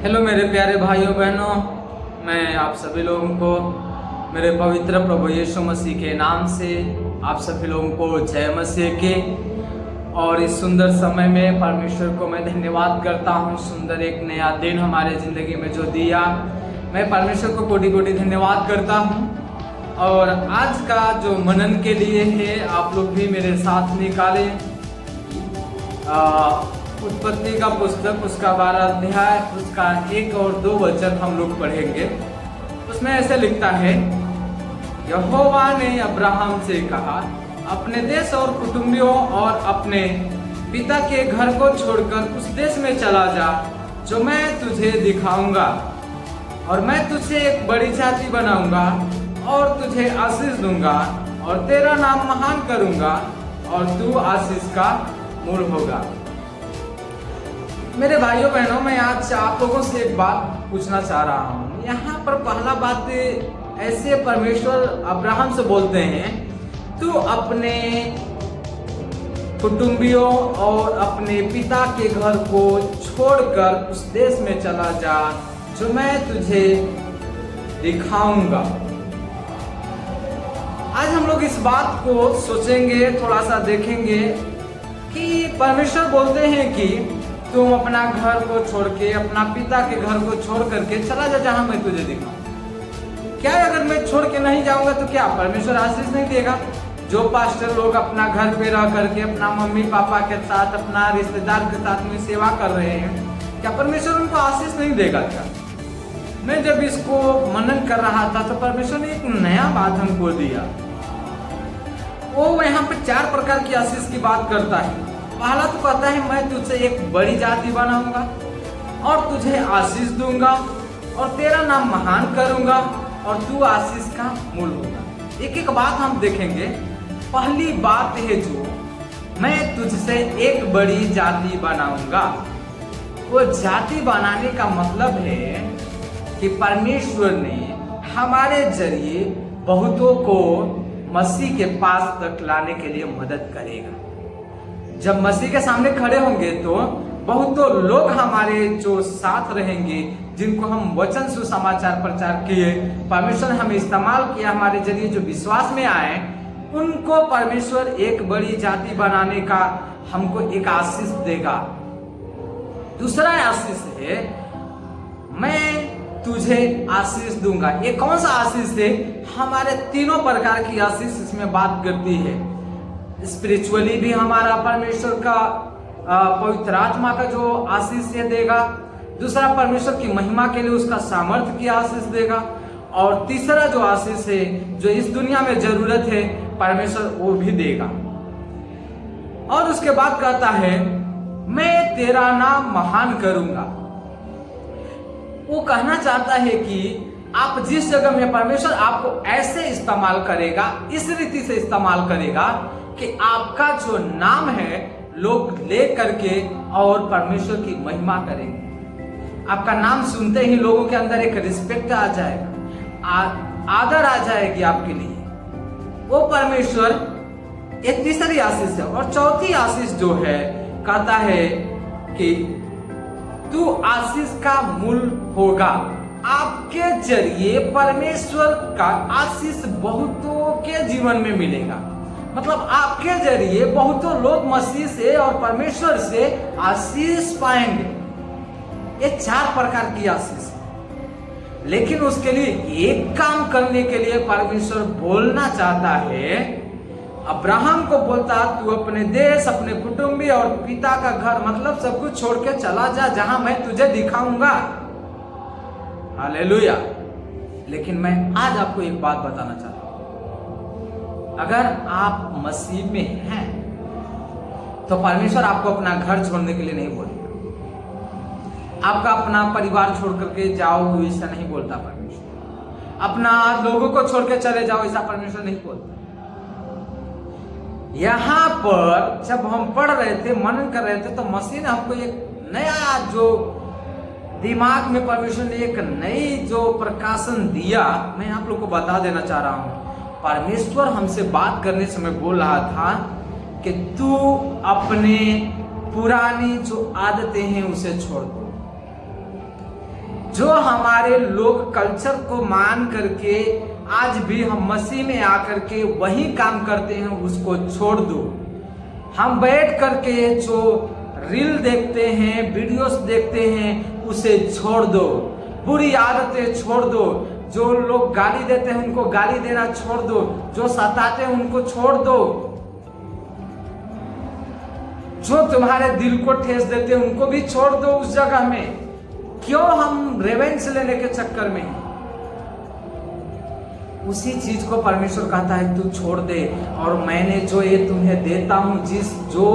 Hello मेरे प्यारे भाइयों बहनों, मैं आप सभी लोगों को मेरे पवित्र प्रभु यीशु मसीह के नाम से आप सभी लोगों को जय मसीह के। और इस सुंदर समय में परमेश्वर को मैं धन्यवाद करता हूँ। सुंदर एक नया दिन हमारे ज़िंदगी में जो दिया, मैं परमेश्वर को कोटि कोटि धन्यवाद करता हूँ। और आज का जो मनन के लिए है, आप लोग भी मेरे साथ निकालें। उत्पत्ति का पुस्तक उसका 12 अध्याय उसका 1 और 2 वचन हम लोग पढ़ेंगे। उसमें ऐसे लिखता है, यहोवा ने अब्राहम से कहा, अपने देश और कुटुंबियों और अपने पिता के घर को छोड़कर उस देश में चला जा जो मैं तुझे दिखाऊंगा, और मैं तुझे एक बड़ी जाति बनाऊंगा और तुझे आशीष दूंगा और तेरा नाम महान करूंगा और तू आशीष का मूल होगा। मेरे भाइयों बहनों, मैं आज आप लोगों से एक बात पूछना चाह रहा हूँ। यहाँ पर पहला बात ऐसे परमेश्वर अब्राहम से बोलते हैं, तू अपने कुटुंबियों और अपने पिता के घर को छोड़कर उस देश में चला जा जो मैं तुझे दिखाऊंगा। आज हम लोग इस बात को सोचेंगे, थोड़ा सा देखेंगे कि परमेश्वर बोलते हैं कि तुम अपना घर को छोड़ के, अपना पिता के घर को छोड़ करके चला जा जहां मैं तुझे दिखाऊं। क्या अगर मैं छोड़ के नहीं जाऊंगा तो क्या परमेश्वर आशीष नहीं देगा? जो पास्टर लोग अपना घर पे रह करके अपना मम्मी पापा के साथ, अपना रिश्तेदार के साथ में सेवा कर रहे हैं, क्या परमेश्वर उनको आशीष नहीं देगा? क्या मैं जब इसको मनन कर रहा था तो परमेश्वर ने एक नया बात हमको दिया। वो यहाँ पे 4 प्रकार की आशीष की बात करता है। पहला तो कहता है, मैं तुझे एक बड़ी जाति बनाऊंगा और तुझे आशीष दूंगा और तेरा नाम महान करूंगा और तू आशीष का मूल होगा। एक एक बात हम देखेंगे। पहली बात है जो मैं तुझसे एक बड़ी जाति बनाऊंगा। वो जाति बनाने का मतलब है कि परमेश्वर ने हमारे जरिए बहुतों को मसीह के पास तक लाने के लिए मदद करेगा। जब मसीह के सामने खड़े होंगे तो बहुतों लोग हमारे जो साथ रहेंगे, जिनको हम वचन सुसमाचार प्रचार किए, परमेश्वर ने हमें इस्तेमाल किया, हमारे जरिए जो विश्वास में आए, उनको परमेश्वर एक बड़ी जाति बनाने का हमको एक आशीष देगा। दूसरा आशीष है, मैं तुझे आशीष दूंगा। ये कौन सा आशीष है? हमारे 3 प्रकार की आशीष इसमें बात करती है। स्पिरिचुअली भी हमारा परमेश्वर का पवित्र आत्मा का जो आशीष ये देगा। दूसरा, परमेश्वर की महिमा के लिए उसका सामर्थ्य की आशीष देगा। और तीसरा जो आशीष है, जो इस दुनिया में जरूरत है, परमेश्वर वो भी देगा। और उसके बाद कहता है, मैं तेरा नाम महान करूंगा। वो कहना चाहता है कि आप जिस जगह में, परमेश्वर आपको ऐसे इस्तेमाल करेगा, इस रीति से इस्तेमाल करेगा कि आपका जो नाम है लोग ले करके और परमेश्वर की महिमा करेंगे। आपका नाम सुनते ही लोगों के अंदर एक रिस्पेक्ट आ जाएगा, आदर आ जाएगी आपके लिए। वो परमेश्वर एक तीसरी आशीष है। और चौथी आशीष जो है, कहता है कि तू आशीष का मूल होगा। आपके जरिए परमेश्वर का आशीष बहुतों के जीवन में मिलेगा। मतलब आपके जरिए बहुतों लोग मसीह से और परमेश्वर से आशीष पाएंगे। ये 4 प्रकार की आशीष। लेकिन उसके लिए एक काम करने के लिए परमेश्वर बोलना चाहता है। अब्राहम को बोलता, तू अपने देश, अपने कुटुंबी और पिता का घर, मतलब सब कुछ छोड़ के चला जा जहां मैं तुझे दिखाऊंगा। हालेलुया। लेकिन मैं आज आपको एक बात बताना चाहता हूं। अगर आप मसीह में हैं तो परमेश्वर आपको अपना घर छोड़ने के लिए नहीं बोलेगा। आपका अपना परिवार छोड़ करके जाओ, ऐसा नहीं बोलता परमेश्वर। अपना लोगों को छोड़ के चले जाओ, ऐसा परमेश्वर नहीं बोलता। यहाँ पर जब हम पढ़ रहे थे, मनन कर रहे थे, तो मसीह ने हमको एक नया जो दिमाग में परमेश्वर ने एक नई जो प्रकाशन दिया, मैं आप लोग को बता देना चाह रहा हूं। परमेश्वर हमसे बात करने समय बोल रहा था कि तू अपने पुरानी जो आदतें हैं उसे छोड़ दो। जो हमारे लोग कल्चर को मान करके आज भी हम मसीह में आकर के वही काम करते हैं, उसको छोड़ दो। हम बैठ करके जो रील देखते हैं, वीडियोस देखते हैं, उसे छोड़ दो। बुरी आदतें छोड़ दो। जो लोग गाली देते हैं उनको गाली देना छोड़ दो। जो सताते हैं उनको छोड़ दो। जो तुम्हारे दिल को ठेस देते हैं उनको भी छोड़ दो उस जगह में। क्यों हम रिवेंज लेने के चक्कर में? उसी चीज को परमेश्वर कहता है तू छोड़ दे, और मैंने जो ये तुम्हें देता हूं, जो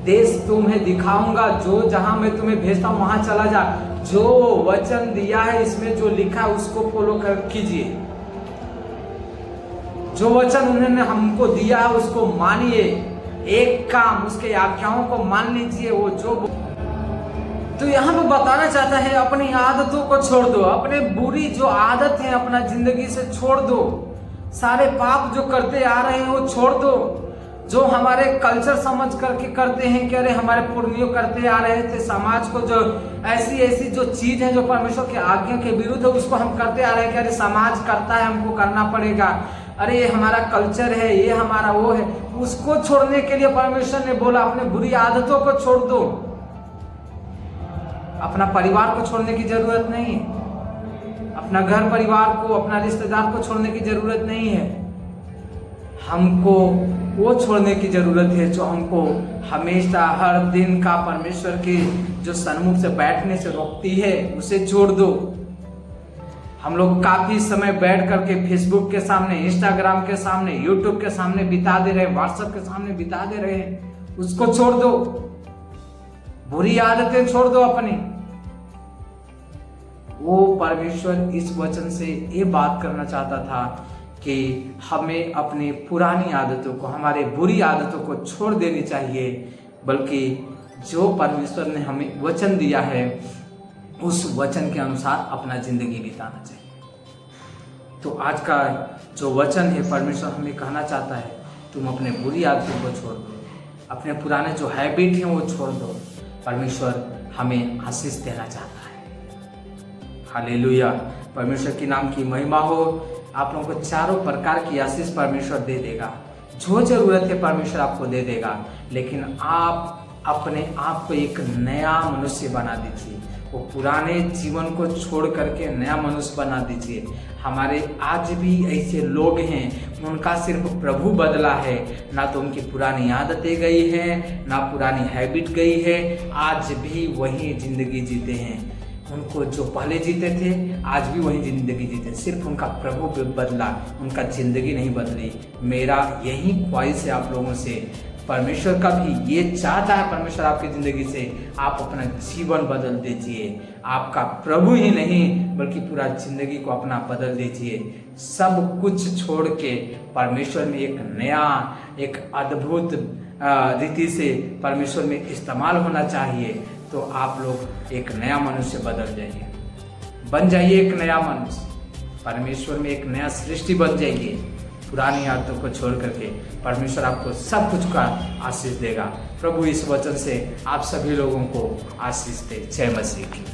देश तुम्हें दिखाऊंगा, जो जहां मैं तुम्हें भेजता हूं वहां चला जा। जो वचन दिया है इसमें जो लिखा है उसको फॉलो कर कीजिए। जो वचन उन्होंने हमको दिया है उसको मानिए। एक काम उसके आज्ञाओं को मान लीजिए। वो जो तो यहाँ पे बताना चाहता है अपनी आदतों को छोड़ दो। अपने बुरी जो आदत है अपना जिंदगी से छोड़ दो। सारे पाप जो करते आ रहे हैं वो छोड़ दो। जो हमारे कल्चर समझ करके करते हैं कि अरे हमारे पुर्नियों करते आ रहे थे, समाज को जो ऐसी जो चीज है जो परमेश्वर के आज्ञा के विरुद्ध है उसको हम करते आ रहे हैं कि अरे समाज करता है हमको करना पड़ेगा, अरे ये हमारा कल्चर है, ये हमारा वो है। उसको छोड़ने के लिए परमेश्वर ने बोला अपने बुरी आदतों को छोड़ दो। अपना परिवार को छोड़ने की जरूरत नहीं है। अपना घर परिवार को, अपना रिश्तेदार को छोड़ने की जरूरत नहीं है। हमको वो छोड़ने की जरूरत है जो हमको हमेशा हर दिन का परमेश्वर के जो सन्मुख से बैठने से रोकती है, उसे छोड़ दो। हम लोग काफी समय बैठ करके फेसबुक के सामने, इंस्टाग्राम के सामने, यूट्यूब के सामने बिता दे रहे हैं, व्हाट्सएप के सामने बिता दे रहे हैं। उसको छोड़ दो। बुरी आदतें छोड़ दो अपनी। वो परमेश्वर इस वचन से ये बात करना चाहता था कि हमें अपनी पुरानी आदतों को, हमारे बुरी आदतों को छोड़ देनी चाहिए, बल्कि जो परमेश्वर ने हमें वचन दिया है उस वचन के अनुसार अपना जिंदगी बिताना चाहिए। तो आज का जो वचन है परमेश्वर हमें कहना चाहता है तुम अपने बुरी आदतों को छोड़ दो, अपने पुराने जो हैबिट हैं वो छोड़ दो। परमेश्वर हमें आशीष देना चाहता है। हालेलुया। परमेश्वर के नाम की महिमा हो। आप लोगों को चारों प्रकार की आशीष परमेश्वर दे देगा। जो जरूरत है परमेश्वर आपको दे देगा, लेकिन आप अपने आप को एक नया मनुष्य बना दीजिए। वो पुराने जीवन को छोड़ करके नया मनुष्य बना दीजिए। हमारे आज भी ऐसे लोग हैं, उनका सिर्फ प्रभु बदला है, ना तो उनकी पुरानी आदतें गई है, ना पुरानी हैबिट गई है। आज भी वही जिंदगी जीते हैं। उनको जो पहले जीते थे आज भी वही जिंदगी जीते, सिर्फ उनका प्रभु बदला, उनका जिंदगी नहीं बदली। मेरा यही ख्वाहिश है आप लोगों से। परमेश्वर का भी ये चाहता है परमेश्वर आपकी जिंदगी से आप अपना जीवन बदल दीजिए। आपका प्रभु ही नहीं बल्कि पूरा जिंदगी को अपना बदल दीजिए। सब कुछ छोड़ के परमेश्वर में एक नया, एक अद्भुत रीति से परमेश्वर में इस्तेमाल होना चाहिए। तो आप लोग एक नया मनुष्य बदल जाइए, बन जाइए एक नया मनुष्य। परमेश्वर में एक नया सृष्टि बन जाइए। पुरानी आदतों को छोड़ करके परमेश्वर आपको सब कुछ का आशीष देगा। प्रभु इस वचन से आप सभी लोगों को आशीष दे। जय मसीह की।